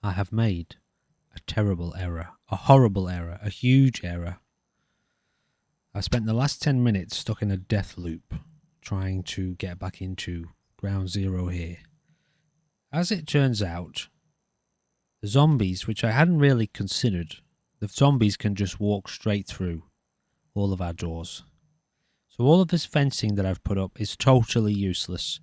I have made a terrible error, a horrible error, a huge error. I spent the last 10 minutes stuck in a death loop, trying to get back into ground zero here. As it turns out, the zombies, which I hadn't really considered, the zombies can just walk straight through all of our doors. So all of this fencing that I've put up is totally useless.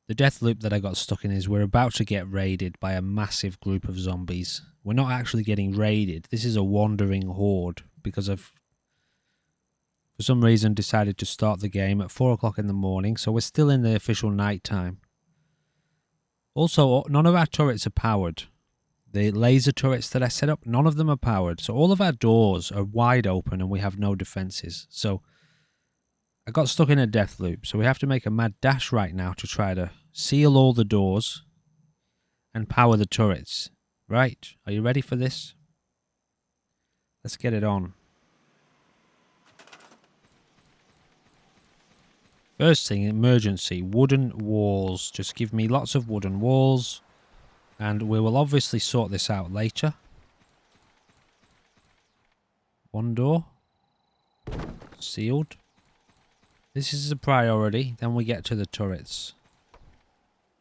The death loop that I got stuck in is we're about to get raided by a massive group of zombies. We're not actually getting raided. This is a wandering horde because I've, for some reason, decided to start the game at 4 o'clock in the morning, so we're still in the official night time. Also, none of our turrets are powered. The laser turrets that I set up, none of them are powered. So all of our doors are wide open and we have no defenses. So I got stuck in a death loop. So we have to make a mad dash right now to try to seal all the doors and power the turrets. Right, are you ready for this? Let's get it on. First thing, emergency, wooden walls. Just give me lots of wooden walls. And we will obviously sort this out later. One door. Sealed. This is a priority. Then we get to the turrets.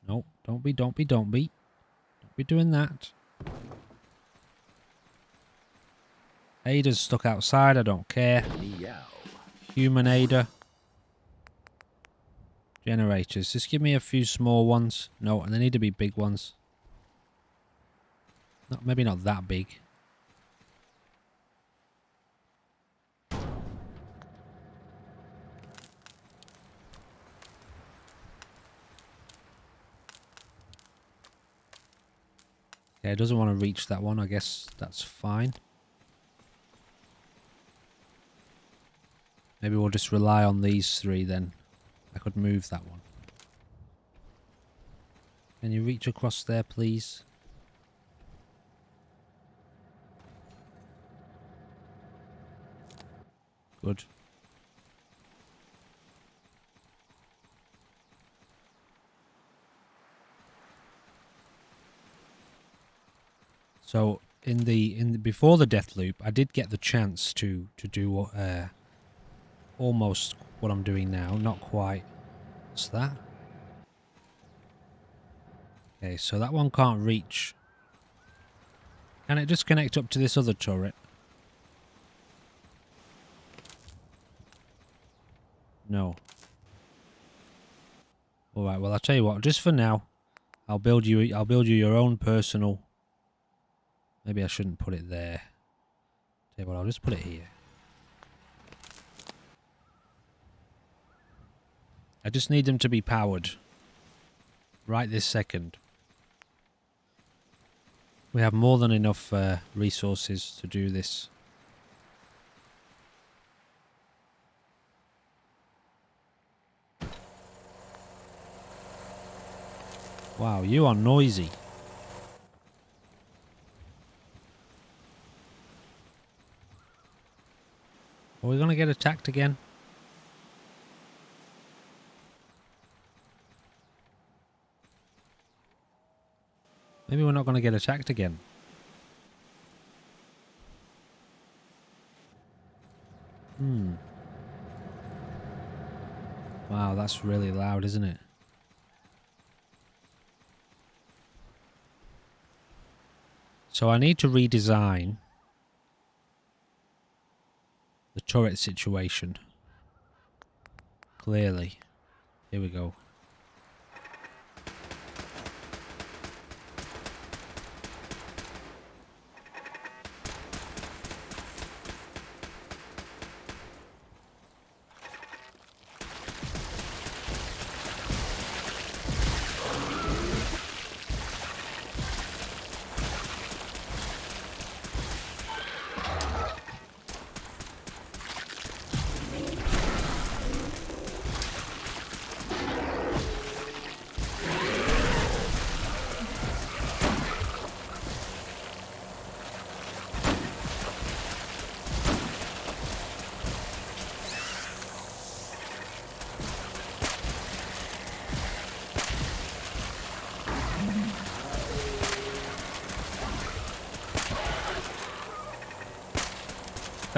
Nope. Don't be. Don't be doing that. Ada's stuck outside. I don't care. Human Ada. Generators. Just give me a few small ones. No, and they need to be big ones. Maybe not that big. Okay, it doesn't want to reach that one. I guess that's fine. Maybe we'll just rely on these three then. I could move that one. Can you reach across there, please? Good. So before the death loop, I did get the chance to do almost what I'm doing now. Not quite. What's that? Okay, so that one can't reach. Can it just connect up to this other turret? No. Alright, well I'll tell you what, just for now, I'll build you your own personal. Maybe I shouldn't put it there. Tell you what, I'll just put it here. I just need them to be powered. Right this second. We have more than enough resources to do this. Wow, you are noisy. Are we going to get attacked again? Maybe we're not going to get attacked again. Wow, that's really loud, isn't it? So I need to redesign the turret situation. Clearly. Here we go.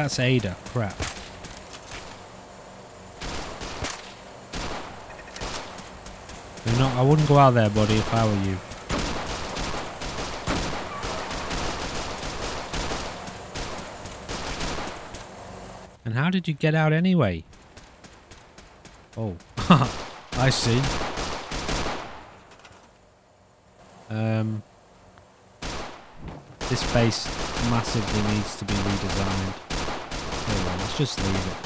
That's Ada. Crap. No, I wouldn't go out there, buddy, if I were you. And how did you get out anyway? Oh, I see. This base massively needs to be redesigned. Oh well, let's just leave it.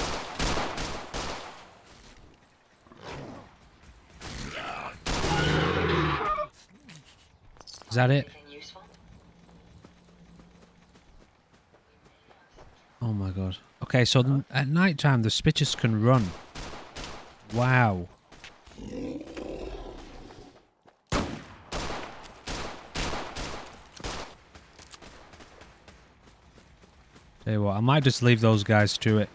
Is that it? Oh my god. Okay, so at night time the spitches can run. Wow. Tell you what, I might just leave those guys to it.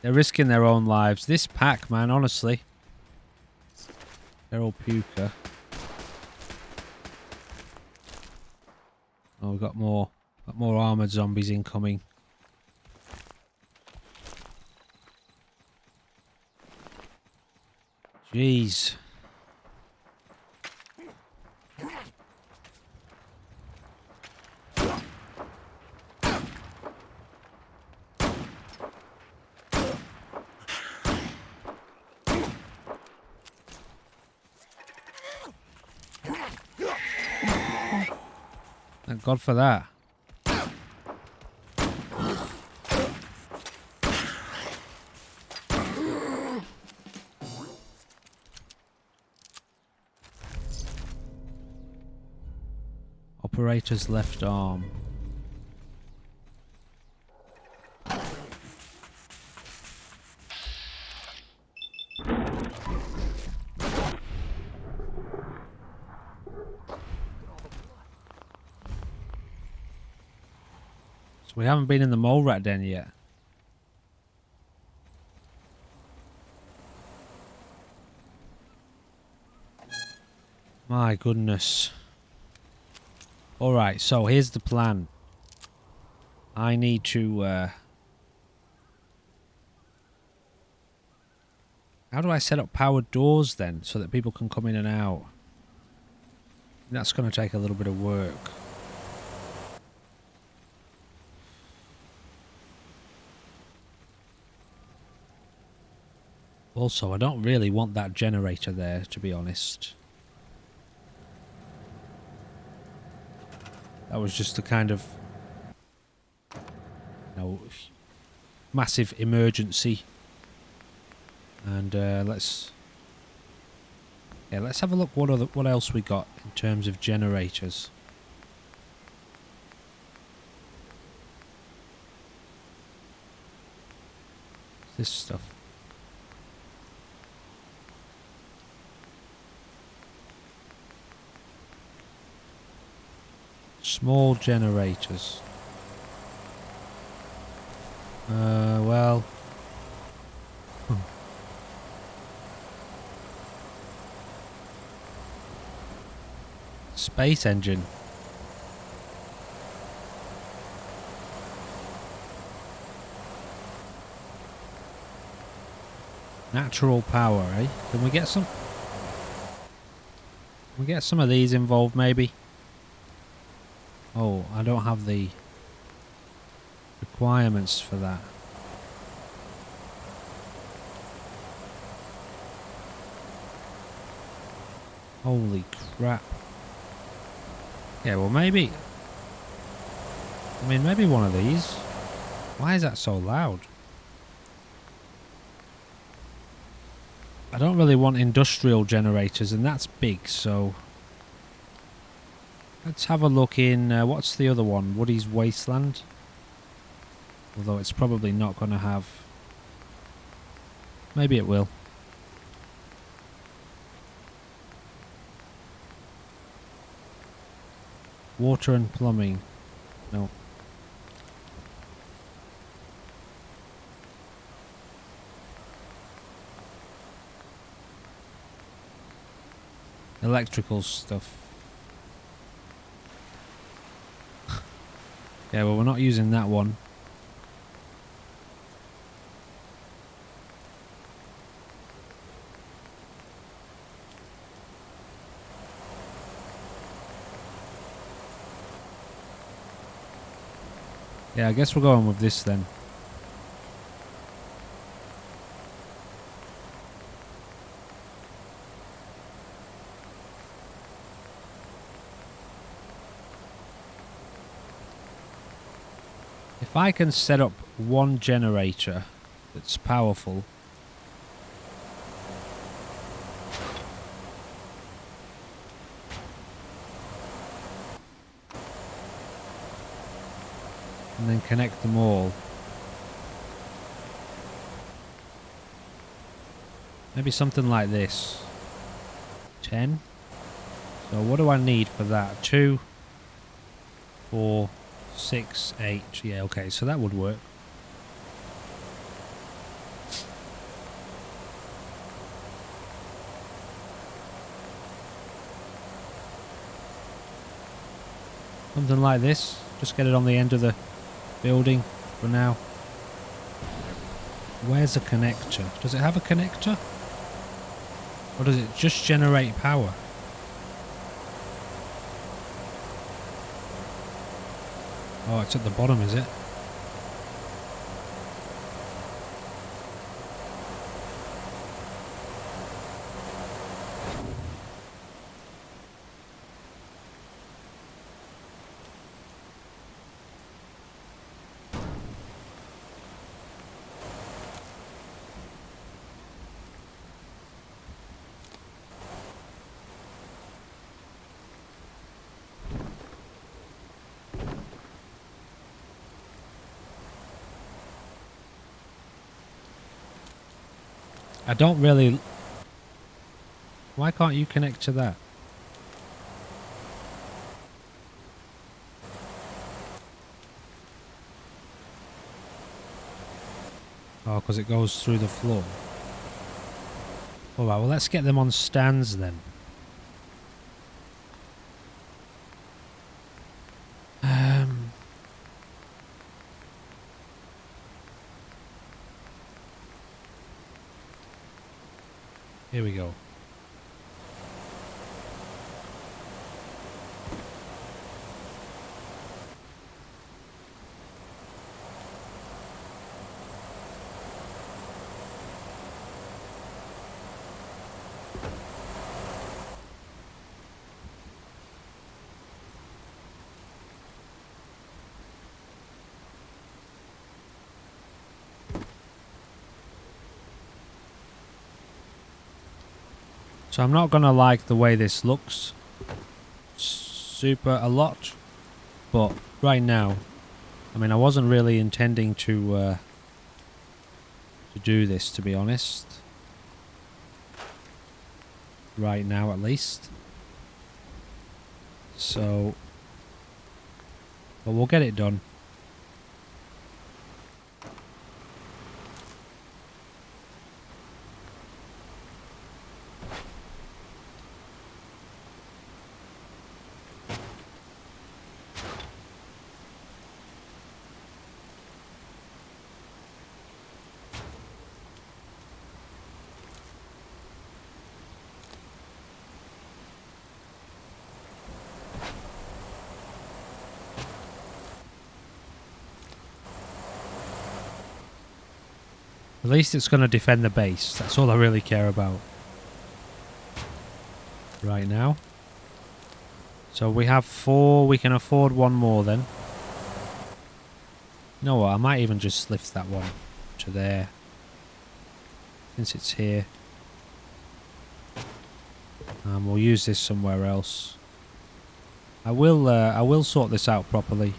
They're risking their own lives. This pack, man, honestly. They're all puker. Oh, we've got more armoured zombies incoming. Jeez. Thank God for that. Operator's left arm. So we haven't been in the mole rat den yet. My goodness. Alright, so here's the plan. I need to... How do I set up powered doors then, so that people can come in and out? That's going to take a little bit of work. Also, I don't really want that generator there, to be honest. That was just a kind of, you know, massive emergency. And let's have a look what else we got in terms of generators. This stuff. Small generators. Well. Space engine. Natural power, eh? Can we get some? Can we get some of these involved, maybe? Oh, I don't have the requirements for that. Holy crap. Yeah, well maybe... I mean, maybe one of these. Why is that so loud? I don't really want industrial generators, and that's big, so... Let's have a look in... what's the other one? Woody's Wasteland? Although it's probably not going to have... Maybe it will. Water and plumbing. No. Electrical stuff. Yeah, well, we're not using that one. Yeah, I guess we're going with this then. If I can set up one generator that's powerful, and then connect them all, maybe something like this. 10. So what do I need for that? 2, 4, 6, 8. Yeah, okay, so that would work. Something like this. Just get it on the end of the building for now. Where's the connector? Does it have a connector? Or does it just generate power? Oh, it's at the bottom, is it? I don't really... Why can't you connect to that? Oh, because it goes through the floor. Alright, well let's get them on stands then. Here we go. So I'm not gonna like the way this looks super a lot, but right now, I mean, I wasn't really intending to do this, to be honest. Right now, at least. So, but we'll get it done. At least it's going to defend the base. That's all I really care about right now. So we have 4. We can afford one more then. You know what? I might even just lift that one to there, since it's here. We'll use this somewhere else. I will sort this out properly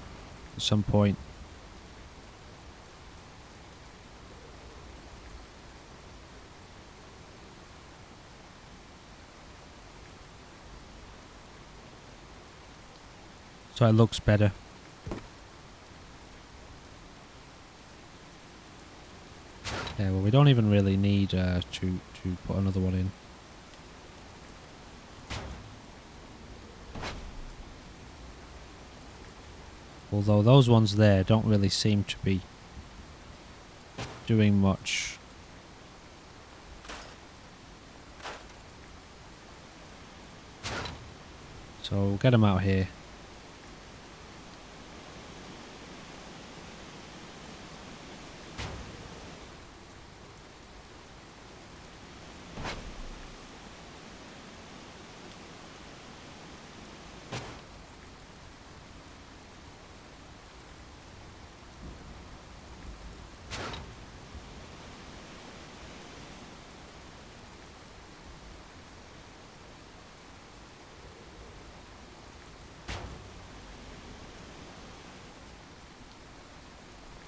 at some point. So it looks better. Yeah, well, we don't even really need to put another one in. Although those ones there don't really seem to be doing much. So we'll get them out here.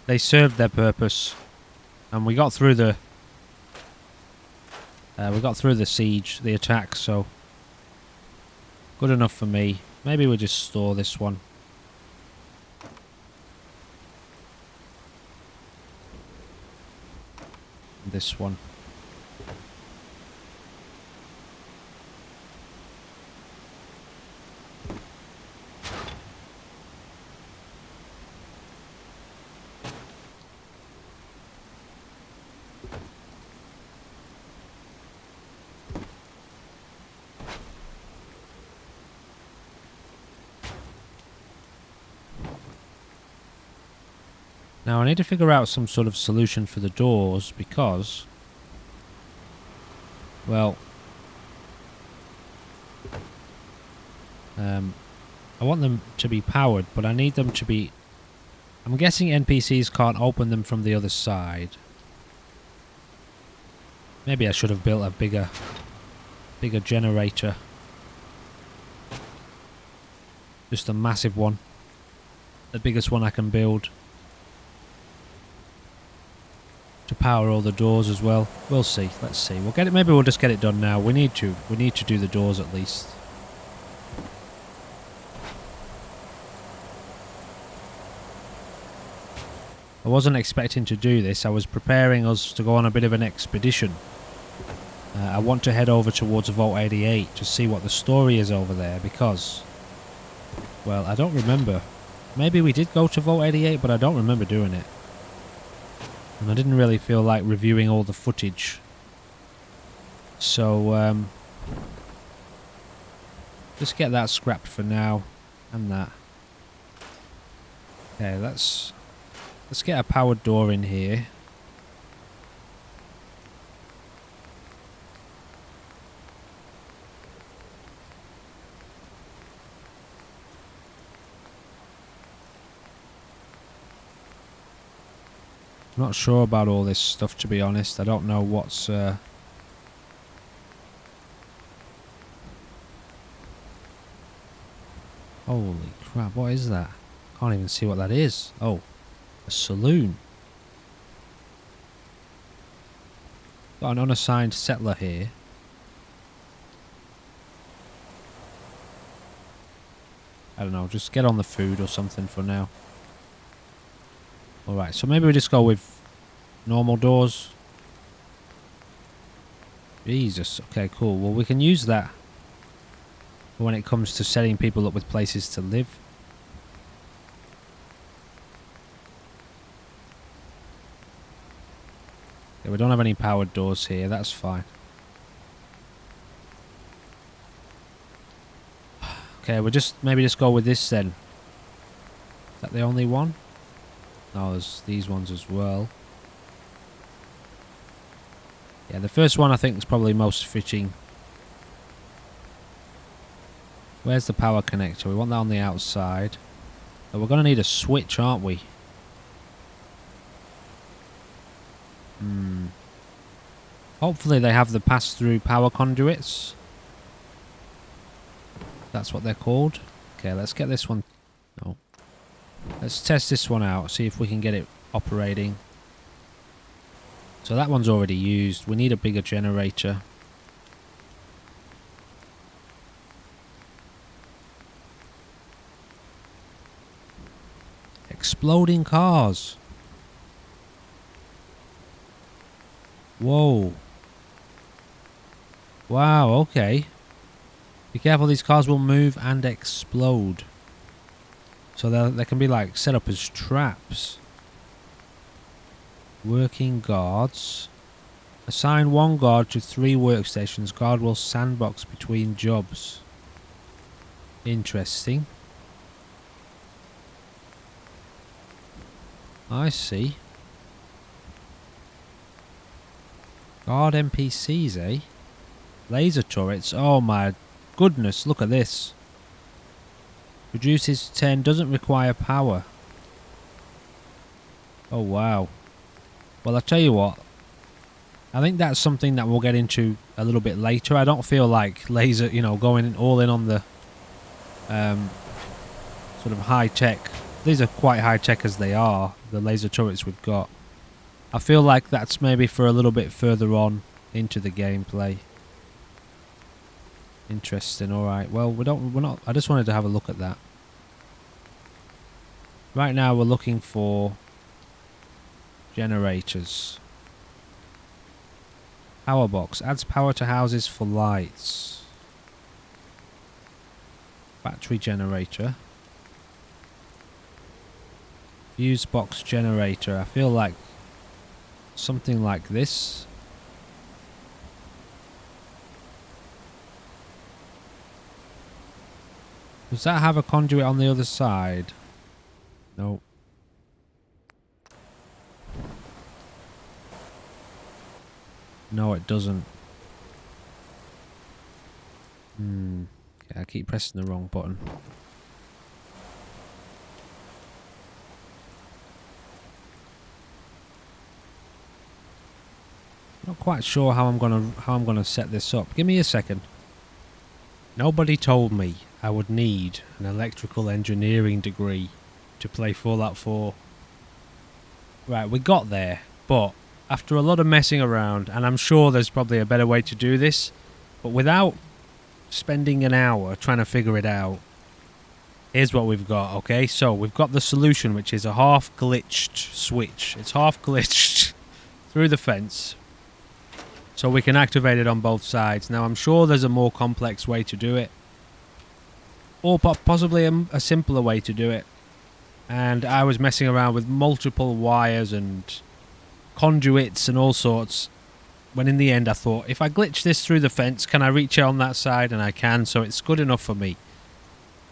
they served their purpose, and we got through the siege, the attack. So good enough for me. Maybe we'll just store this one. This one. Now I need to figure out some sort of solution for the doors because, well, I want them to be powered, but I need them to be... I'm guessing NPCs can't open them from the other side. Maybe I should have built a bigger generator. Just a massive one. The biggest one I can build. To power all the doors as well. We'll see. Let's see. We'll get it. Maybe we'll just get it done now. We need to. We need to do the doors at least. I wasn't expecting to do this. I was preparing us to go on a bit of an expedition. I want to head over towards Vault 88 to see what the story is over there because, well, I don't remember. Maybe we did go to Vault 88, but I don't remember doing it. And I didn't really feel like reviewing all the footage. So, just get that scrapped for now. And that. Okay, let's get a powered door in here. I'm not sure about all this stuff, to be honest. I don't know what's... Holy crap, what is that? Can't even see what that is. Oh, a saloon. Got an unassigned settler here. I don't know, just get on the food or something for now. Alright, so maybe we just go with normal doors. Jesus, okay, cool. Well, we can use that when it comes to setting people up with places to live. Okay, we don't have any powered doors here, that's fine. Okay, we'll just maybe just go with this then. Is that the only one? No, there's these ones as well. Yeah, the first one I think is probably most fitting. Where's the power connector? We want that on the outside. But we're going to need a switch, aren't we? Hopefully they have the pass-through power conduits. That's what they're called. Okay, let's get this one. No. Let's test this one out, see if we can get it operating. So that one's already used. We need a bigger generator. Exploding cars. Whoa. Wow, okay. Be careful, these cars will move and explode. So they can be like set up as traps. Working guards. Assign one guard to 3 workstations. Guard will sandbox between jobs. Interesting. I see. Guard NPCs, eh? Laser turrets. Oh my goodness, look at this. Reduces 10, doesn't require power. Oh wow. Well, I'll tell you what. I think that's something that we'll get into a little bit later. I don't feel like laser, you know, going all in on the sort of high-tech these are quite high tech as they are, the laser turrets we've got. I feel like that's maybe for a little bit further on into the gameplay. Interesting. All right. Well, we're not. I just wanted to have a look at that. Right now, we're looking for generators. Power box adds power to houses for lights. Battery generator. Fuse box generator. I feel like something like this. Does that have a conduit on the other side? No. No, it doesn't. Okay, I keep pressing the wrong button. Not quite sure how I'm gonna set this up. Give me a second. Nobody told me I would need an electrical engineering degree to play Fallout 4. Right, we got there, but after a lot of messing around, and I'm sure there's probably a better way to do this, but without spending an hour trying to figure it out, here's what we've got, okay? So we've got the solution, which is a half glitched switch. It's half glitched through the fence, so we can activate it on both sides. Now I'm sure there's a more complex way to do it, or possibly a simpler way to do it. And I was messing around with multiple wires and conduits and all sorts, when in the end I thought, if I glitch this through the fence, can I reach it on that side? And I can, so it's good enough for me.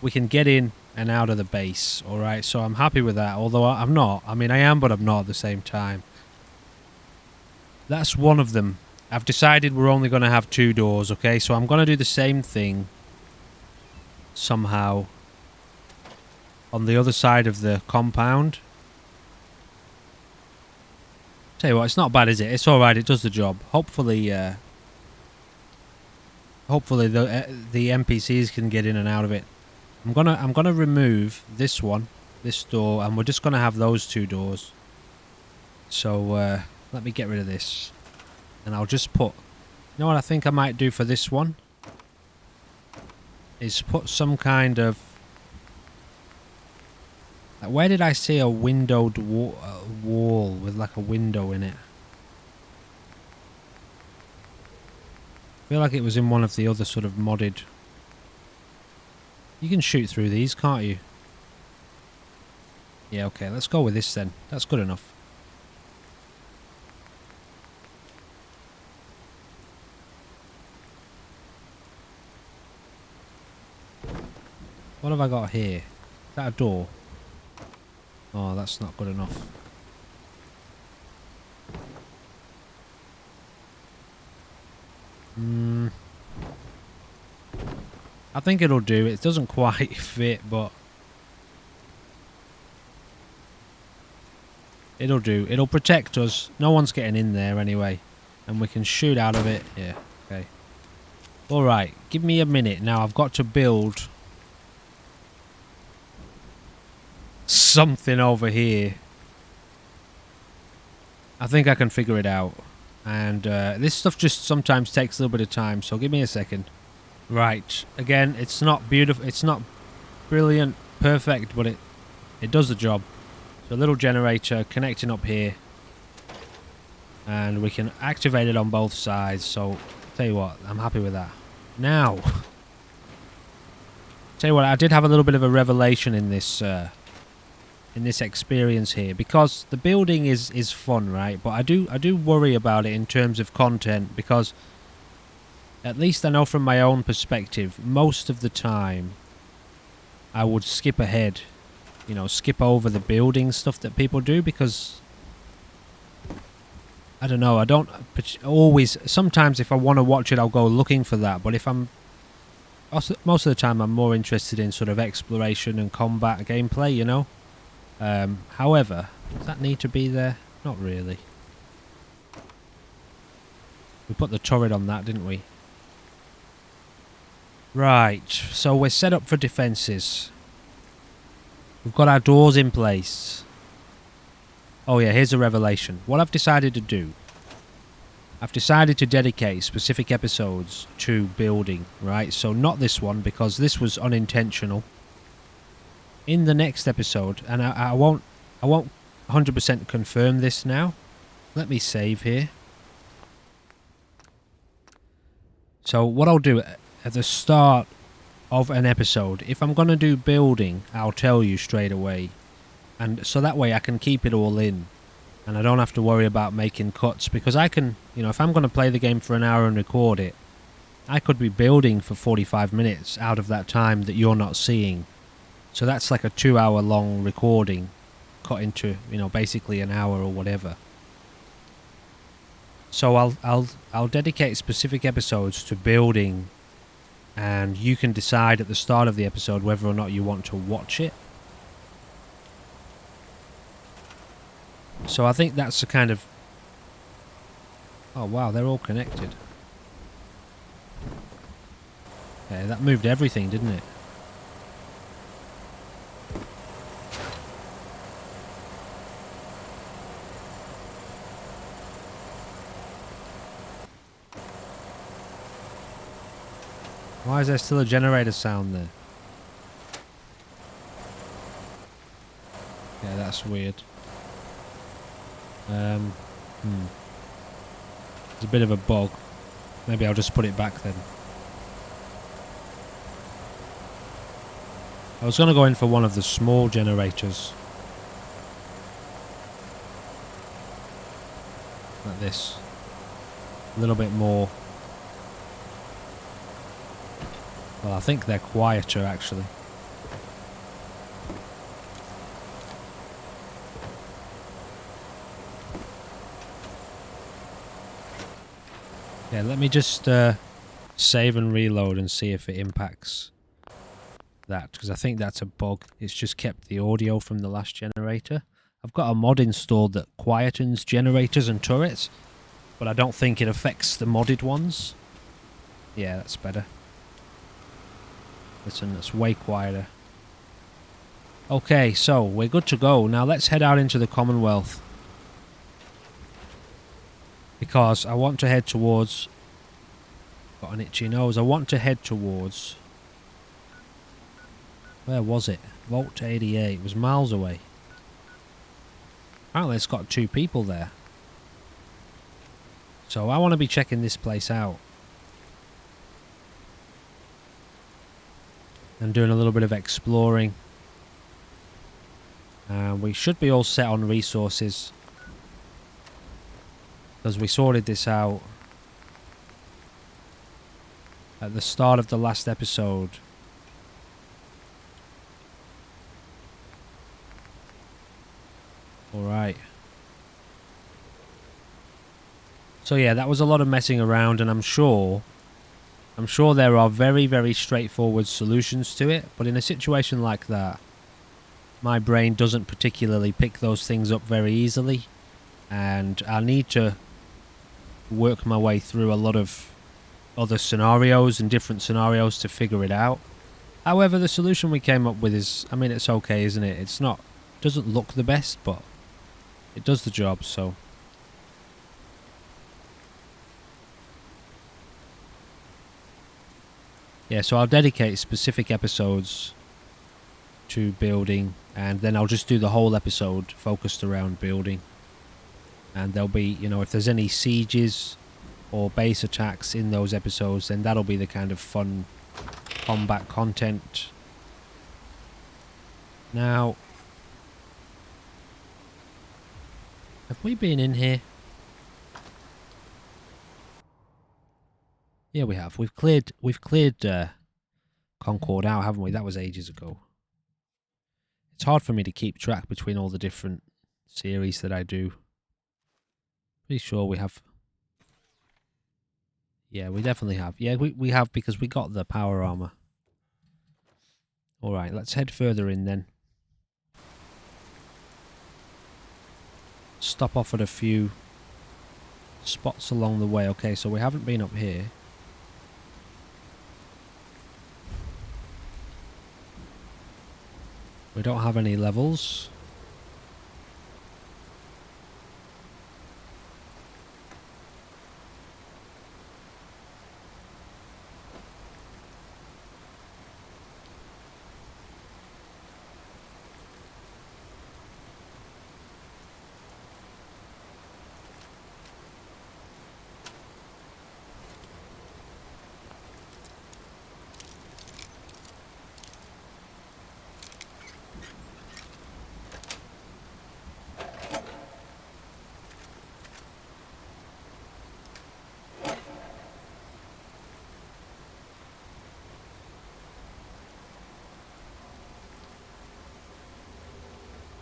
We can get in and out of the base, alright? So I'm happy with that, although I'm not. I mean, I am, but I'm not at the same time. That's one of them. I've decided we're only going to have 2 doors, okay? So I'm going to do the same thing somehow on the other side of the compound. Tell you what, it's not bad, is it? It's alright, it does the job. Hopefully the NPCs can get in and out of it. I'm gonna remove this door, and we're just gonna have those 2 doors. So let me get rid of this. And I'll just put, you know what I think I might do for this one? Is put some kind of, where did I see a windowed wall with like a window in it? I feel like it was in one of the other sort of modded. You can shoot through these, can't you? Yeah, okay, let's go with this then. That's good enough. What have I got here? Is that a door? Oh, that's not good enough. I think it'll do. It doesn't quite fit, but it'll do. It'll protect us. No one's getting in there anyway. And we can shoot out of it. Yeah, okay. Alright, give me a minute. Now I've got to build something over here. I think I can figure it out. And this stuff just sometimes takes a little bit of time, so give me a second. Right, again, it's not beautiful, it's not brilliant, perfect, but it does the job. So a little generator connecting up here. And we can activate it on both sides, so tell you what, I'm happy with that. Now, tell you what, I did have a little bit of a revelation in this experience here, because the building is fun, right? But I do worry about it in terms of content, because at least I know from my own perspective, most of the time I would skip ahead, you know, skip over the building stuff that people do, because I don't know, I don't always, sometimes if I want to watch it I'll go looking for that, but if I'm most of the time I'm more interested in sort of exploration and combat gameplay, you know. However, does that need to be there? Not really. We put the turret on that, didn't we? Right, so we're set up for defences. We've got our doors in place. Oh yeah, here's a revelation. What I've decided to do, I've decided to dedicate specific episodes to building, right? So not this one, because this was unintentional. In the next episode, and I won't 100% confirm this now. Let me save here. So what I'll do at the start of an episode, if I'm going to do building, I'll tell you straight away. And so that way I can keep it all in. And I don't have to worry about making cuts. Because I can, you know, if I'm going to play the game for an hour and record it, I could be building for 45 minutes out of that time that you're not seeing. So that's like a 2-hour long recording cut into, you know, basically an hour or whatever. So I'll dedicate specific episodes to building, and you can decide at the start of the episode whether or not you want to watch it. So I think that's a kind of... Oh wow, they're all connected. Okay, that moved everything, didn't it? Why is there still a generator sound there? Yeah, that's weird. It's a bit of a bug. Maybe I'll just put it back then. I was going to go in for one of the small generators. Like this. A little bit more. Well, I think they're quieter actually. Yeah, let me just save and reload and see if it impacts that, because I think that's a bug. It's just kept the audio from the last generator. I've got a mod installed that quietens generators and turrets, but I don't think it affects the modded ones. Yeah, that's better. Listen, that's way quieter. Okay, so we're good to go. Now let's head out into the Commonwealth. Because I want to head towards... Got an itchy nose. I want to head towards... Where was it? Vault 88. It was miles away. Apparently it's got 2 people there. So I want to be checking this place out. And doing a little bit of exploring. We should be all set on resources. Because we sorted this out at the start of the last episode. Alright. So yeah, that was a lot of messing around, and I'm sure there are very, very straightforward solutions to it, but in a situation like that, my brain doesn't particularly pick those things up very easily, and I need to work my way through a lot of other scenarios and different scenarios to figure it out. However, the solution we came up with is, I mean, it's okay, isn't it? It's not, doesn't look the best, but it does the job, so. Yeah, so I'll dedicate specific episodes to building, and then I'll just do the whole episode focused around building. And there'll be, you know, if there's any sieges or base attacks in those episodes, then that'll be the kind of fun combat content. Now, have we been in here? Yeah, we have. We've cleared Concord out, haven't we? That was ages ago. It's hard for me to keep track between all the different series that I do. Pretty sure we have. Yeah, we definitely have. Yeah, we have, because we got the power armor. Alright, let's head further in then. Stop off at a few spots along the way. Okay, so we haven't been up here. We don't have any levels.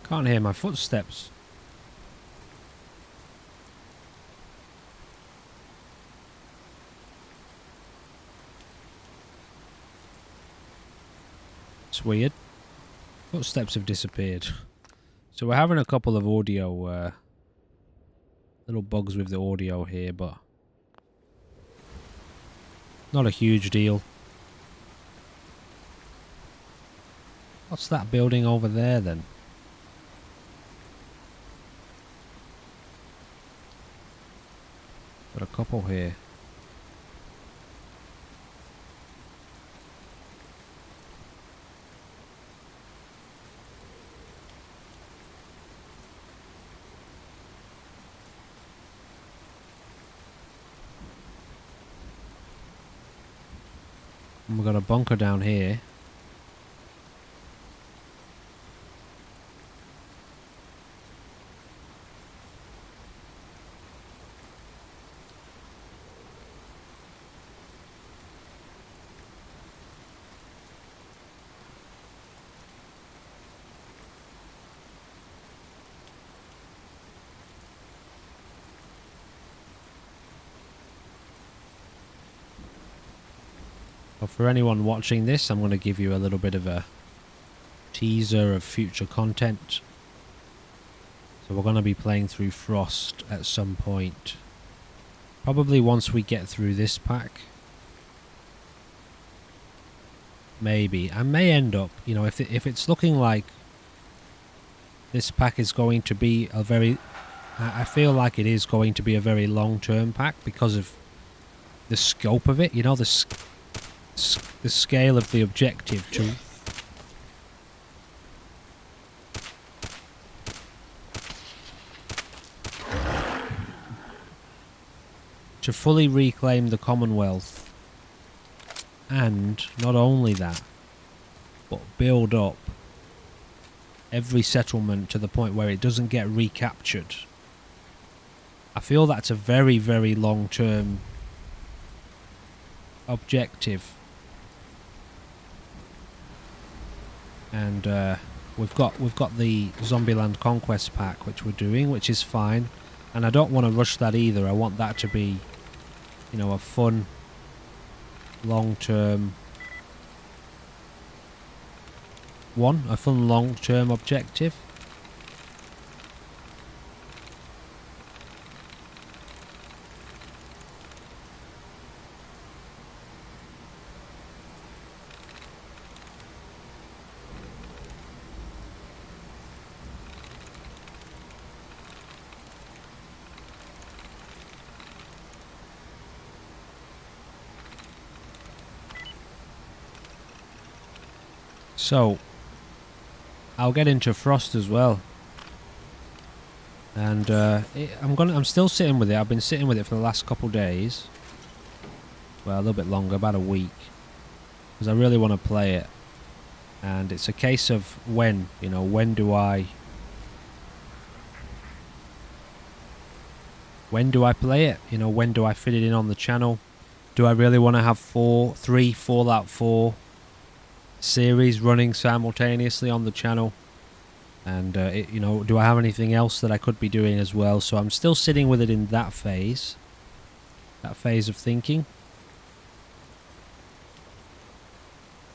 Can't hear my footsteps. It's weird. Footsteps have disappeared. So we're having a couple of audio, little bugs with the audio here, but not a huge deal. What's that building over there then? Got a couple here. And we've got a bunker down here. Well, for anyone watching this, I'm going to give you a little bit of a teaser of future content. So we're going to be playing through Frost at some point. Probably once we get through this pack. Maybe. I may end up, you know, if it's looking like this pack is going to be a very... I feel like it is going to be a very long-term pack because of the scope of it. You know, the scale of the objective to fully reclaim the Commonwealth, and not only that, but build up every settlement to the point where it doesn't get recaptured. I feel that's a very, very long-term objective. And we've got the Zombieland Conquest pack, which we're doing, which is fine. And I don't want to rush that either. I want that to be, you know, a fun, long-term one, a fun long-term objective. So, I'll get into Frost as well, and I'm still sitting with it. I've been sitting with it for the last couple days. Well, a little bit longer, about a week, because I really want to play it. And it's a case of when, you know, when do I play it? You know, when do I fit it in on the channel? Do I really want to have 3 Fallout 4 series running simultaneously on the channel? And you know, do I have anything else that I could be doing as well? So I'm still sitting with it in that phase of thinking.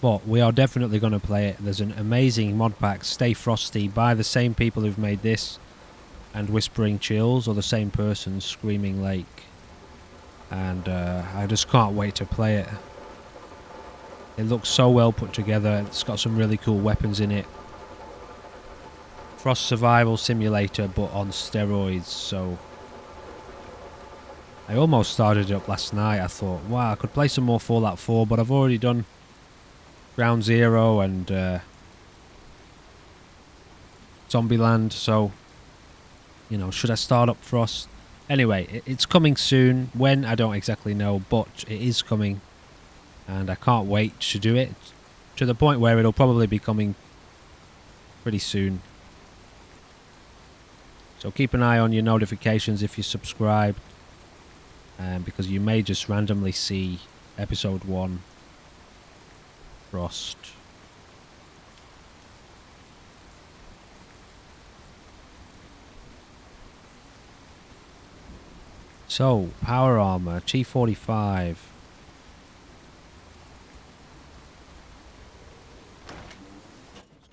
But we are definitely going to play it. There's an amazing mod pack, Stay Frosty, by the same people who've made this and Whispering Chills, or the same person, Screaming Lake. And I just can't wait to play it. It looks so well put together. It's got some really cool weapons in it. Frost Survival Simulator, but on steroids, so... I almost started it up last night. I thought, wow, I could play some more Fallout 4, but I've already done Ground Zero and Zombieland, so, you know, should I start up Frost? Anyway, it's coming soon. When, I don't exactly know, but it is coming, and I can't wait to do it, to the point where it'll probably be coming pretty soon. So keep an eye on your notifications if you subscribe, because you may just randomly see episode 1 Frost. So, power armor, T45.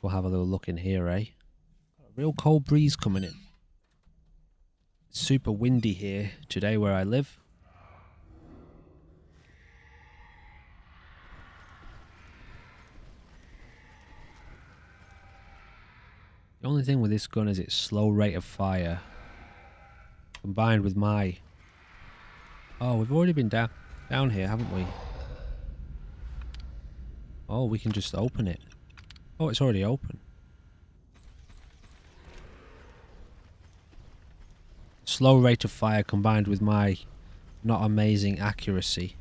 We'll have a little look in here, eh? Got a real cold breeze coming in. It's super windy here today where I live. The only thing with this gun is its slow rate of fire. Combined with my... Oh, we've already been down here, haven't we? Oh, we can just open it. Oh, it's already open. Slow rate of fire combined with my not amazing accuracy.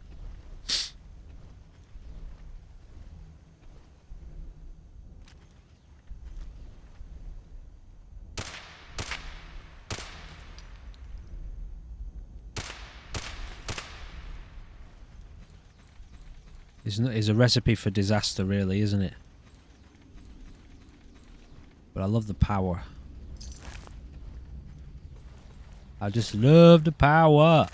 Is a recipe for disaster, really, isn't it? But I love the power. I just love the power.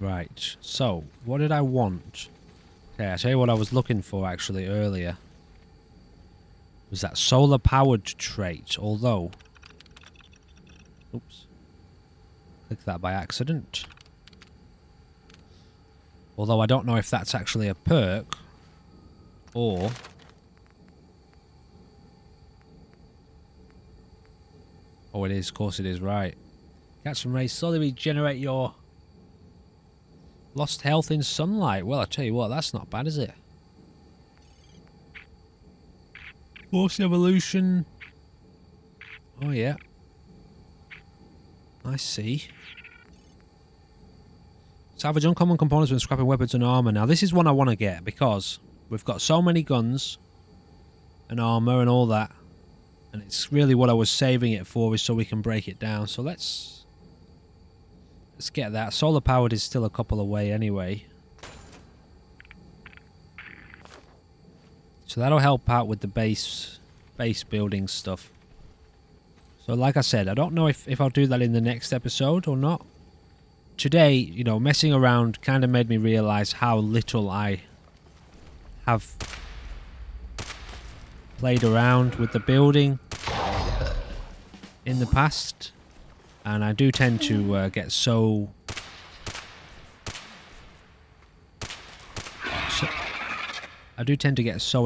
Right, so, what did I want? Okay, I'll tell you what I was looking for actually earlier. Was that solar powered trait, although... Oops. Clicked that by accident. Although I don't know if that's actually a perk, or... Oh, it is, of course it is, right. Catch and raise slowly regenerate your... Lost health in sunlight. Well, I tell you what, that's not bad, is it? Force evolution. Oh, yeah. I see. Salvage uncommon components when scrapping weapons and armor. Now, this is one I want to get because we've got so many guns and armor and all that. And it's really what I was saving it for, is so we can break it down. So let's get that. Solar powered is still a couple away anyway. So that'll help out with the base building stuff. So like I said, I don't know if I'll do that in the next episode or not. Today, you know, messing around kind of made me realize how little I have played around with the building in the past. And I do tend to get so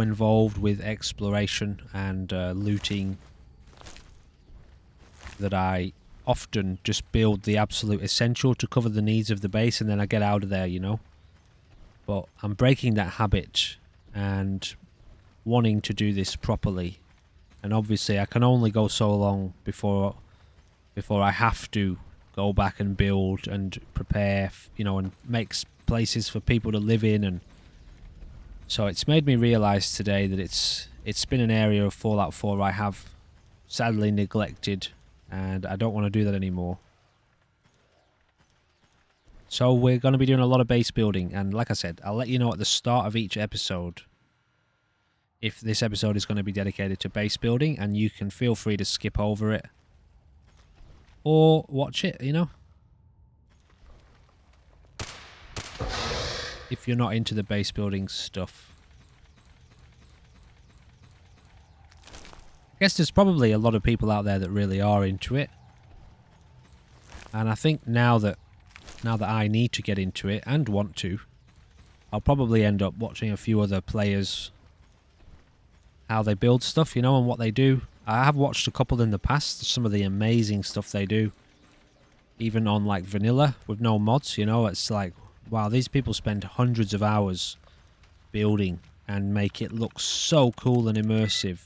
involved with exploration and looting that I often just build the absolute essential to cover the needs of the base, and then I get out of there, you know. But I'm breaking that habit and wanting to do this properly. And obviously I can only go so long before I have to go back and build and prepare, you know, and make places for people to live in. And so it's made me realise today that it's been an area of Fallout 4 I have sadly neglected, and I don't want to do that anymore. So we're going to be doing a lot of base building, and like I said, I'll let you know at the start of each episode if this episode is going to be dedicated to base building, and you can feel free to skip over it. Or watch it, you know. If you're not into the base building stuff. I guess there's probably a lot of people out there that really are into it. And I think now that I need to get into it and want to, I'll probably end up watching a few other players, how they build stuff, you know, and what they do. I have watched a couple in the past, some of the amazing stuff they do. Even on like vanilla with no mods, you know, it's like, wow, these people spend hundreds of hours building and make it look so cool and immersive.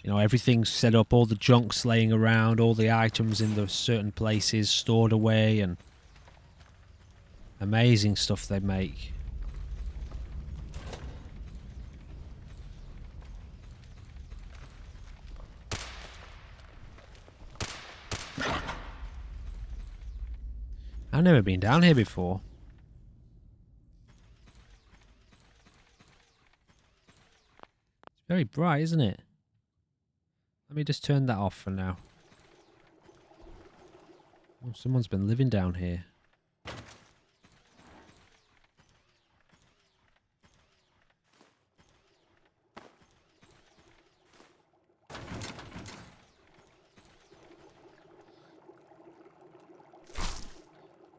You know, everything's set up, all the junk's laying around, all the items in the certain places stored away, and amazing stuff they make. I've never been down here before. It's very bright, isn't it? Let me just turn that off for now. Oh, someone's been living down here.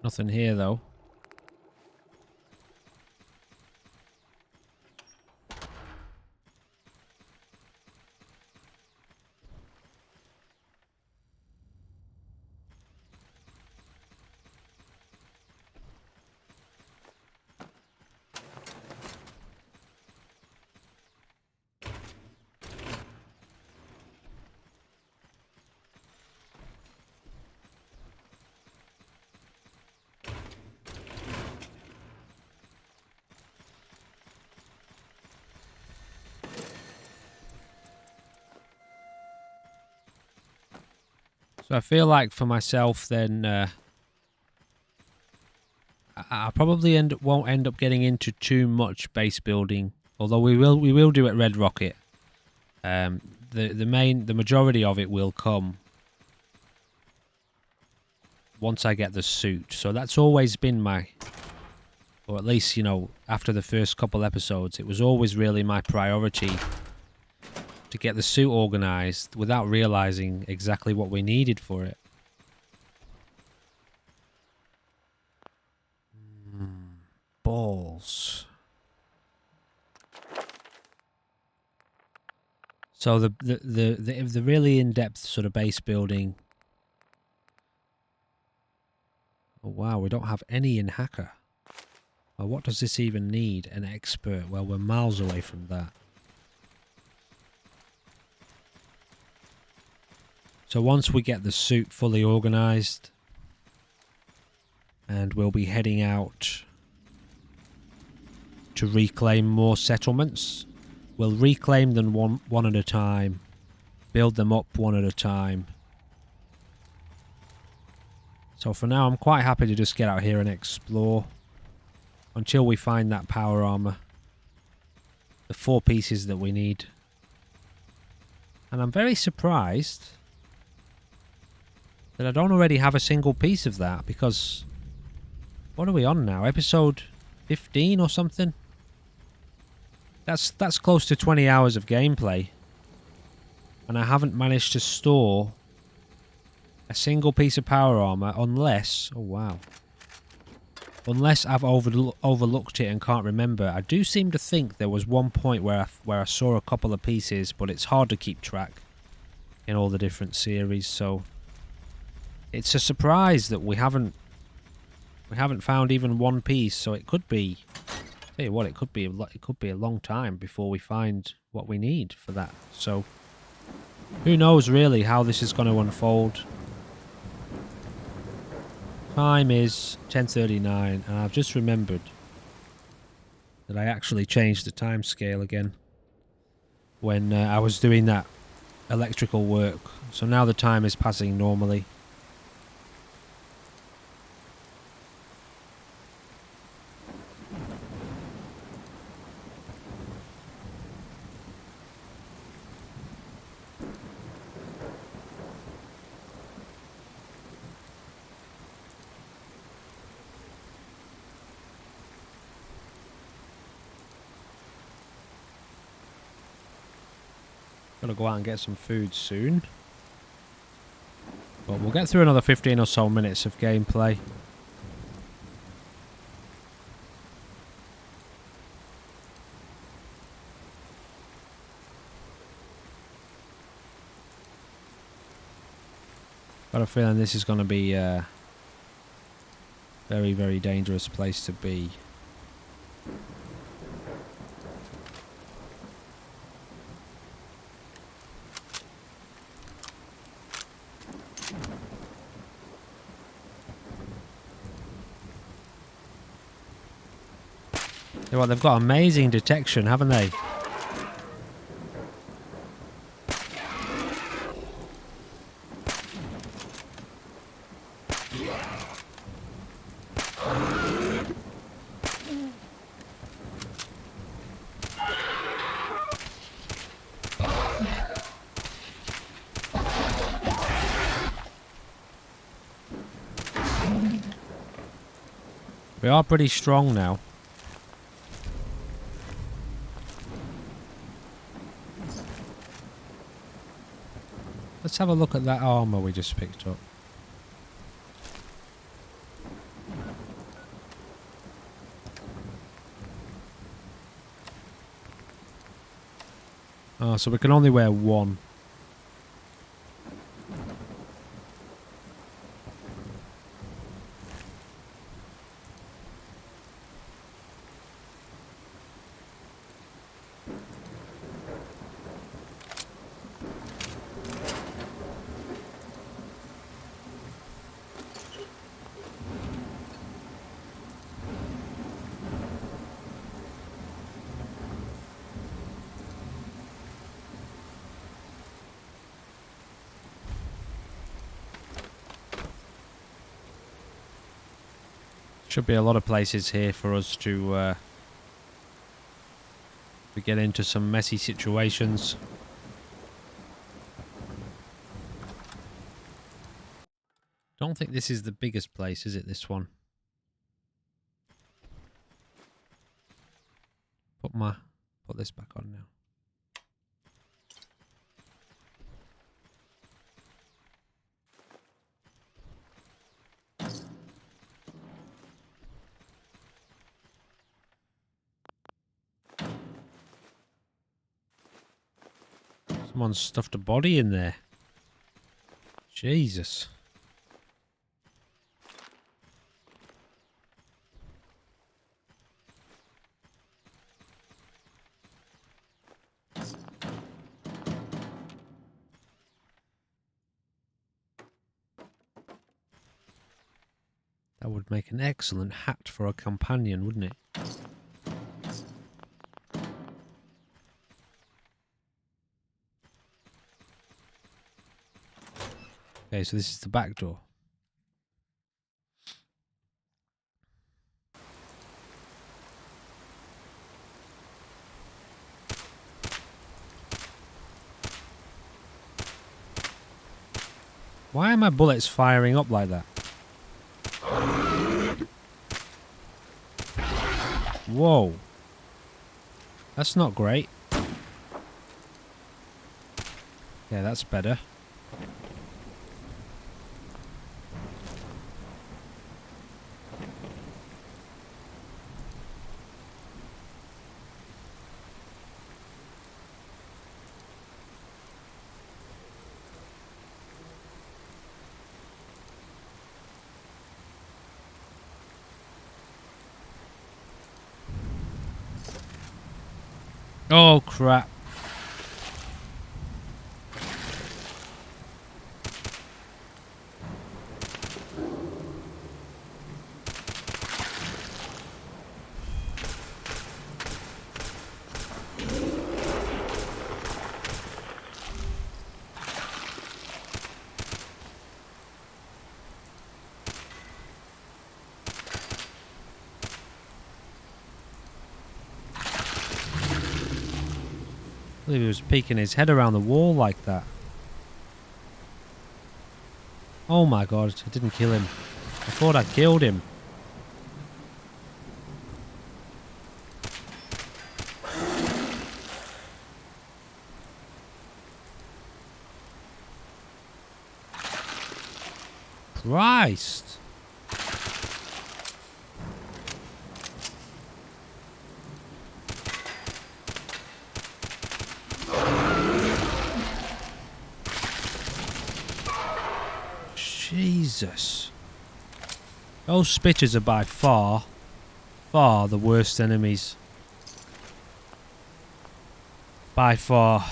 Nothing here, though. So I feel like for myself, then I probably won't end up getting into too much base building. Although we will do at Red Rocket. The majority of it will come once I get the suit. So that's always been my, or at least, you know, after the first couple episodes, it was always really my priority to get the suit organized without realizing exactly what we needed for it. Balls. So the really in-depth sort of base building. Oh wow, we don't have any in Hacker. Well, what does this even need? An expert? Well, we're miles away from that. So once we get the suit fully organized, and we'll be heading out to reclaim more settlements. We'll reclaim them one at a time, build them up one at a time. So for now, I'm quite happy to just get out here and explore until we find that power armor, the 4 pieces that we need. And I'm very surprised that I don't already have a single piece of that, because what are we on now? Episode 15 or something? That's close to 20 hours of gameplay. And I haven't managed to store a single piece of power armor unless... Oh, wow. Unless I've overlooked it and can't remember. I do seem to think there was one point where I saw a couple of pieces, but it's hard to keep track in all the different series, so it's a surprise that we haven't found even one piece. So it could be, tell you what, it could be a long time before we find what we need for that. So who knows really how this is going to unfold. Time is 10:39, and I've just remembered that I actually changed the time scale again when I was doing that electrical work. So now the time is passing normally. Gotta go out and get some food soon. But we'll get through another 15 or so minutes of gameplay. Got a feeling this is going to be a very, very dangerous place to be. Well, they've got amazing detection, haven't they? We are pretty strong now. Let's have a look at that armor we just picked up. Oh, so we can only wear one. Should be a lot of places here for us to get into some messy situations. Don't think this is the biggest place, is it, this one? Put this back on now. Someone stuffed a body in there. Jesus. That would make an excellent hat for a companion, wouldn't it? Okay, so this is the back door. Why are my bullets firing up like that? Whoa. That's not great. Yeah, that's better. Oh, crap. I believe he was peeking his head around the wall like that. Oh my god, I didn't kill him. I thought I killed him. Christ! Jesus. Those spitters are by far the worst enemies. By far.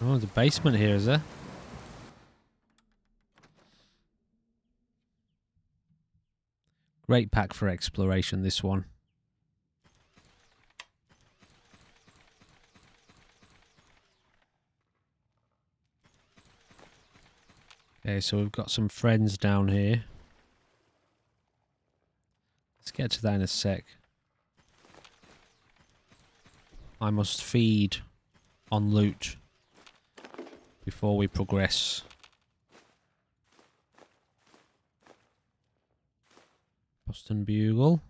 Oh, the basement here, is there? Great pack for exploration, this one. Okay, so we've got some friends down here. Let's get to that in a sec. I must feed on loot before we progress. Boston Bugle.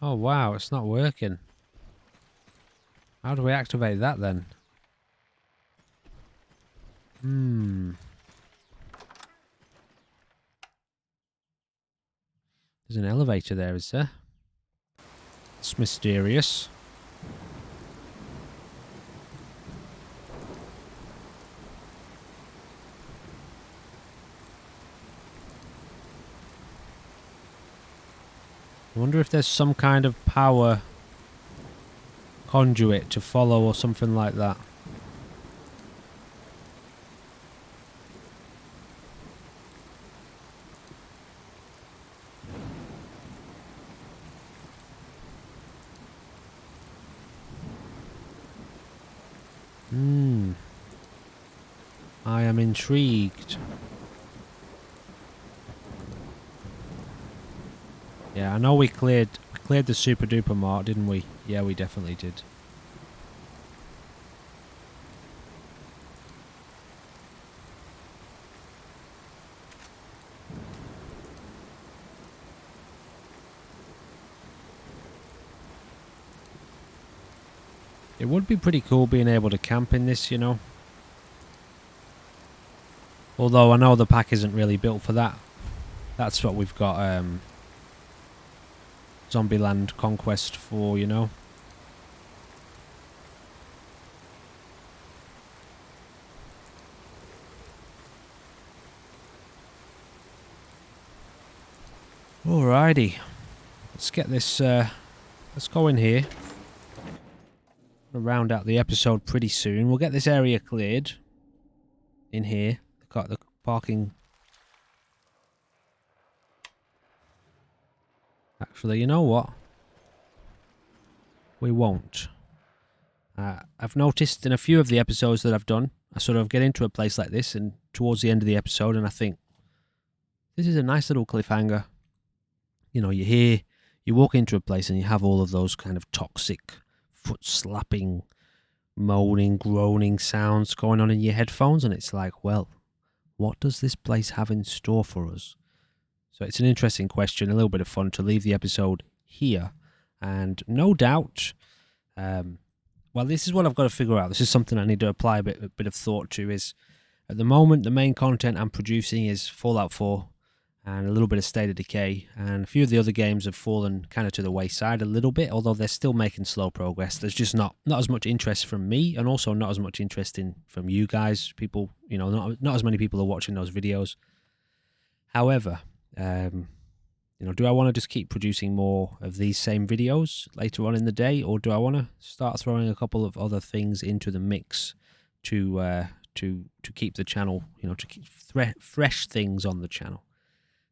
Oh wow, it's not working. How do we activate that then? There's an elevator there, is there? It's mysterious. I wonder if there's some kind of power conduit to follow or something like that. I am intrigued. Yeah, I know we cleared the super duper mark, didn't we? Yeah, we definitely did. It would be pretty cool being able to camp in this, you know. Although I know the pack isn't really built for that. That's what we've got Zombieland Conquest for, you know. Alrighty. Let's get this, let's go in here. We'll round out the episode pretty soon. We'll get this area cleared. In here. Got the parking. Actually, you know what? We won't. I've noticed in a few of the episodes that I've done, I sort of get into a place like this and towards the end of the episode and I think, this is a nice little cliffhanger. You know, you walk into a place and you have all of those kind of toxic, foot-slapping, moaning, groaning sounds going on in your headphones and it's like, well, what does this place have in store for us? So it's an interesting question, a little bit of fun to leave the episode here. And no doubt, well, this is what I've got to figure out. This is something I need to apply a bit of thought to is, at the moment, the main content I'm producing is Fallout 4 and a little bit of State of Decay. And a few of the other games have fallen kind of to the wayside a little bit, although they're still making slow progress. There's just not as much interest from me and also not as much interest from you guys. People, you know, not as many people are watching those videos. However, You know, do I want to just keep producing more of these same videos later on in the day, or do I want to start throwing a couple of other things into the mix to keep the channel, you know, to keep fresh things on the channel?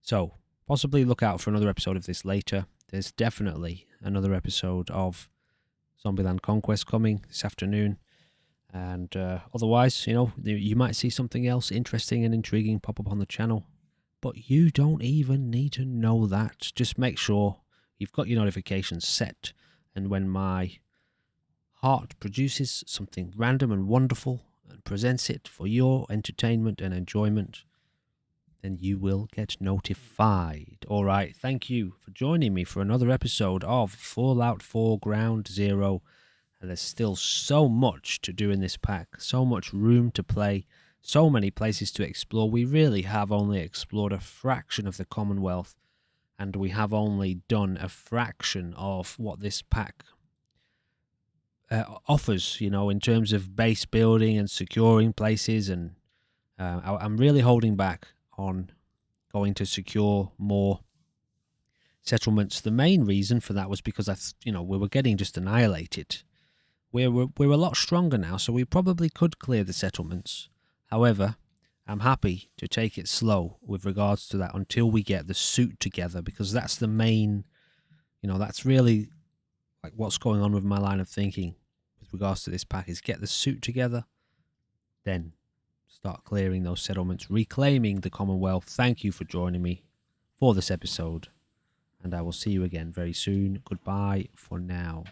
So possibly look out for another episode of this later. There's definitely another episode of Zombieland Conquest coming this afternoon. And otherwise, you know, you might see something else interesting and intriguing pop up on the channel. But you don't even need to know that. Just make sure you've got your notifications set. And when my heart produces something random and wonderful and presents it for your entertainment and enjoyment, then you will get notified. All right, thank you for joining me for another episode of Fallout 4 Ground Zero. And there's still so much to do in this pack, so much room to play, so many places to explore. We really have only explored a fraction of the Commonwealth, and we have only done a fraction of what this pack offers, you know, in terms of base building and securing places. And I'm really holding back on going to secure more settlements. The main reason for that was because we were getting just annihilated. We're a lot stronger now, so we probably could clear the settlements. However, I'm happy to take it slow with regards to that until we get the suit together, because that's the main, you know, that's really like what's going on with my line of thinking with regards to this pack, is get the suit together, then start clearing those settlements, reclaiming the Commonwealth. Thank you for joining me for this episode, and I will see you again very soon. Goodbye for now.